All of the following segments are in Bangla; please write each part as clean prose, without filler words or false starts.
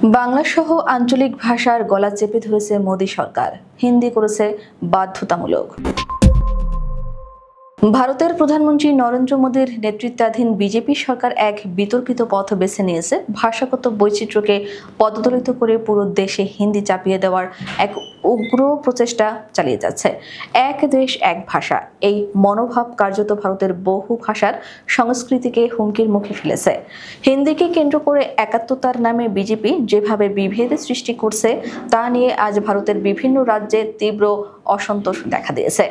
বাংলা সহ আঞ্চলিক ভাষার গলা চেপে ধরেছে মোদি সরকার, হিন্দি করেছে বাধ্যতামূলক। ভারতের প্রধানমন্ত্রী নরেন্দ্র মোদীর নেতৃত্বাধীন বিজেপি সরকার এক বিতর্কিত পথ বেছে নিয়েছে। ভাষাগত বৈচিত্র্যকে পদদলিত করে পুরো দেশে হিন্দি চাপিয়ে দেওয়ার এক উগ্র প্রচেষ্টা চালিয়ে যাচ্ছে। এক দেশ এক ভাষা, এই মনোভাব কার্যত ভারতের বহু ভাষার সংস্কৃতিকে হুমকির মুখে ফেলেছে। হিন্দিকে কেন্দ্র করে একাত্মতার নামে বিজেপি যেভাবে বিভেদ সৃষ্টি করছে তা নিয়ে আজ ভারতের বিভিন্ন রাজ্যে তীব্র অসন্তোষ দেখা দিয়েছে।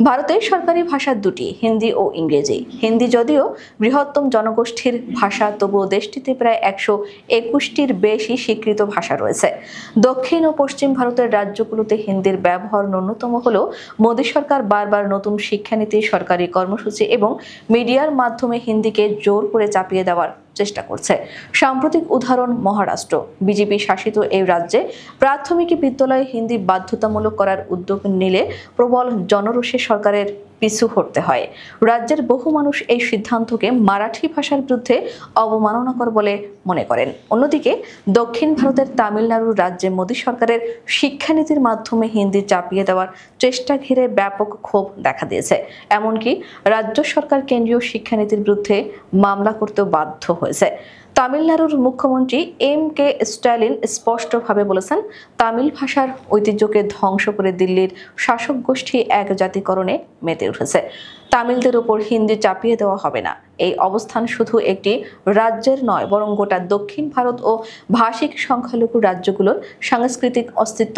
ভারতের সরকারি ভাষা দুটি, হিন্দি ও ইংরেজি। হিন্দি যদিও বৃহত্তম জনগোষ্ঠীর ভাষা, তবুও দেশটিতে প্রায় 121টির বেশি স্বীকৃত ভাষা রয়েছে। দক্ষিণ ও পশ্চিম ভারতের রাজ্যগুলোতে হিন্দির ব্যবহার ন্যূনতম হলেও মোদী সরকার বারবার নতুন শিক্ষানীতি, সরকারি কর্মসূচি এবং মিডিয়ার মাধ্যমে হিন্দিকে জোর করে চাপিয়ে দেওয়ার চেষ্টা করছে। সাম্প্রতিক উদাহরণ মহারাষ্ট্র। বিজেপি শাসিত এই রাজ্যে প্রাথমিক বিদ্যালয়ে হিন্দি বাধ্যতামূলক করার উদ্যোগ নিলে প্রবল জনরোষে সরকারের পিছু হটতে হয়। রাজ্যের বহু মানুষ এই সিদ্ধান্তকে মারাঠি ভাষার বিরুদ্ধে অবমাননাকর বলে মনে করেন। অন্যদিকে দক্ষিণ ভারতের তামিলনাড়ু রাজ্যে মোদী সরকারের শিক্ষানীতির মাধ্যমে হিন্দি চাপিয়ে দেওয়ার চেষ্টা ঘিরে ব্যাপক ক্ষোভ দেখা দিয়েছে। এমনকি রাজ্য সরকার কেন্দ্রীয় শিক্ষানীতির বিরুদ্ধে মামলা করতেও বাধ্য হয়েছে। তামিলনাড়ুর মুখ্যমন্ত্রী এম.কে. স্ট্যালিন স্পষ্টভাবে বলেছেন, তামিল ভাষার ঐতিহ্যকে ধ্বংস করে দিল্লির শাসক গোষ্ঠী এক জাতিকরণে মেতে উঠেছে। তামিলদের উপর হিন্দি চাপিয়ে দেওয়া হবে না। এই অবস্থান শুধু একটি রাজ্যের নয়, বরং গোটা দক্ষিণ ভারত ও ভাষিক সংখ্যালঘু রাজ্যগুলোর সাংস্কৃতিক অস্তিত্ব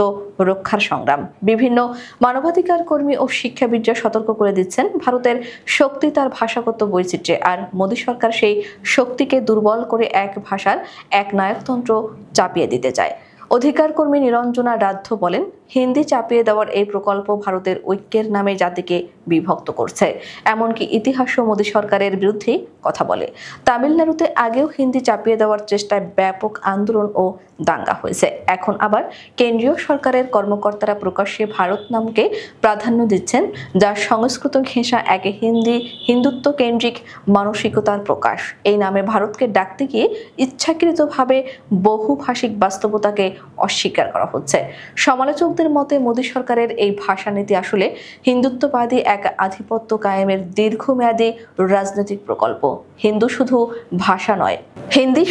রক্ষার সংগ্রাম। বিভিন্ন মানবাধিকার কর্মী ও শিক্ষাবিদরা সতর্ক করে দিচ্ছেন, ভারতের শক্তি তার ভাষাগত বৈচিত্র্যে, আর মোদী সরকার সেই শক্তিকে দুর্বল করে এক ভাষার এক নায়কতন্ত্র চাপিয়ে দিতে চায়। অধিকার কর্মী নিরঞ্জনা রাধ্য বলেন, হিন্দি চাপিয়ে দেওয়ার এই প্রকল্প ভারতের ঐক্যের নামে জাতিকে বিভক্ত করছে। এমনকি ইতিহাসও মোদী সরকারের বিরুদ্ধেই কথা বলে। তামিলনাড়ুতে আগেও হিন্দি চাপিয়ে দেওয়ার চেষ্টায় ব্যাপক আন্দোলন ও দাঙ্গা হয়েছে। এখন আবার কেন্দ্রীয় সরকারের কর্মকর্তারা প্রকাশ্যে ভারত নামকে প্রাধান্য দিচ্ছেন, যা সংস্কৃত ঘেঁষা এক হিন্দুত্ব কেন্দ্রিক মানসিকতার প্রকাশ। এই নামে ভারতকে ডাকতে গিয়ে ইচ্ছাকৃতভাবে বহুভাষিক বাস্তবতাকে অস্বীকার করা হচ্ছে। সমালোচকদের মতে মোদী সরকারের এই ভাষানীতি আসলে হিন্দুত্ববাদী এক আধিপত্য কায়েমের দীর্ঘমেয়াদী রাজনৈতিক প্রকল্প। হিন্দি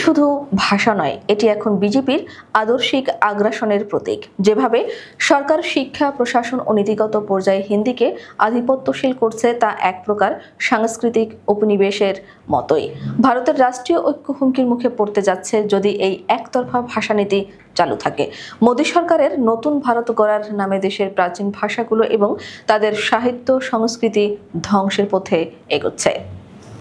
শুধু ভাষা নয়, এটি এখন বিজেপির আদর্শিক আগ্রাসনের প্রতীক। যেভাবে সরকার শিক্ষা, প্রশাসন ও নীতিগত পর্যায়ে হিন্দিকে আধিপত্যশীল করছে, তা এক প্রকার সাংস্কৃতিক উপনিবেশের মতোই। ভারতের রাষ্ট্রীয় ঐক্য হুমকির মুখে পড়তে যাচ্ছে যদি এই একতরফা ভাষানীতি চালু থাকে। মোদী সরকারের নতুন ভারত গড়ার নামে দেশের প্রাচীন ভাষাগুলো এবং তাদের সাহিত্য সংস্কৃতি ধ্বংসের পথে এগোচ্ছে।